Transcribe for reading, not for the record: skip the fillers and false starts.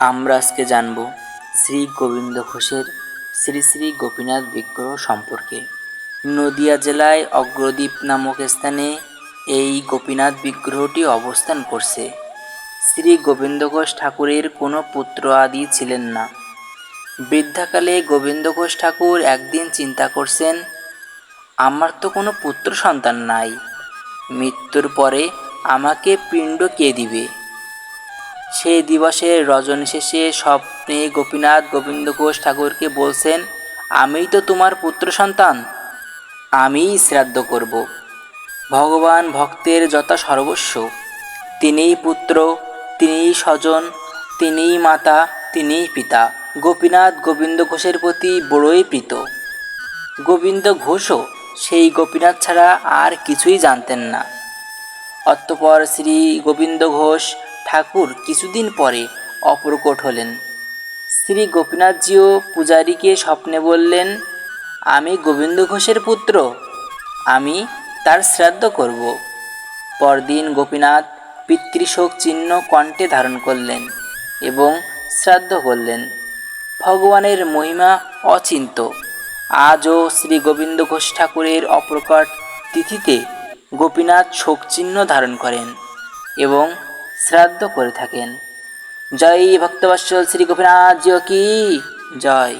আমরা আজকে জানব শ্রী গোবিন্দ ঘোষের শ্রী শ্রী গোপীনাথ বিগ্রহ সম্পর্কে। নদিয়া জেলায় অগ্রদ্বীপ নামক স্থানে এই গোপীনাথ বিগ্রহটি অবস্থান করছে। শ্রী গোবিন্দ ঘোষ ঠাকুরের কোনো পুত্র আদি ছিলেন না। বৃদ্ধাকালে গোবিন্দ ঘোষ ঠাকুর একদিন চিন্তা করছেন, আমার তো কোনো পুত্র সন্তান নাই, মৃত্যুর পরে আমাকে পিণ্ড কে দিবে। সেই দিবসের রজনী শেষে স্বপ্নে গোপীনাথ গোবিন্দ ঘোষ ঠাকুরকে বলছেন, আমিই তো তোমার পুত্র সন্তান, আমিই শ্রাদ্ধ করব। ভগবান ভক্তের যথা সর্বস্ব, তিনিই পুত্র, তিনিই স্বজন, তিনিই মাতা, তিনিই পিতা। গোপীনাথ গোবিন্দ ঘোষের প্রতি বড়ই প্রীত। গোবিন্দ ঘোষও সেই গোপীনাথ ছাড়া আর কিছুই জানতেন না। অতঃপর শ্রী গোবিন্দ ঘোষ ঠাকুর কিছুদিন পরে অপ্রকট হলেন। শ্রী গোপীনাথজিও পূজারীকে স্বপ্নে বললেন, আমি গোবিন্দ ঘোষের পুত্র, আমি তার শ্রাদ্ধ করব। পরদিন গোপীনাথ পিতৃশোক চিহ্ন কণ্ঠে ধারণ করলেন এবং শ্রাদ্ধ করলেন। ভগবানের মহিমা অচিন্ত। আজও শ্রী গোবিন্দ ঘোষ ঠাকুরের অপ্রকট তিথিতে গোপীনাথ শোকচিহ্ন ধারণ করেন এবং শ্রাদ্ধ করে থাকেন। জয় ভক্তবৎসল শ্রী গোপীনাথ জিও কি জয়।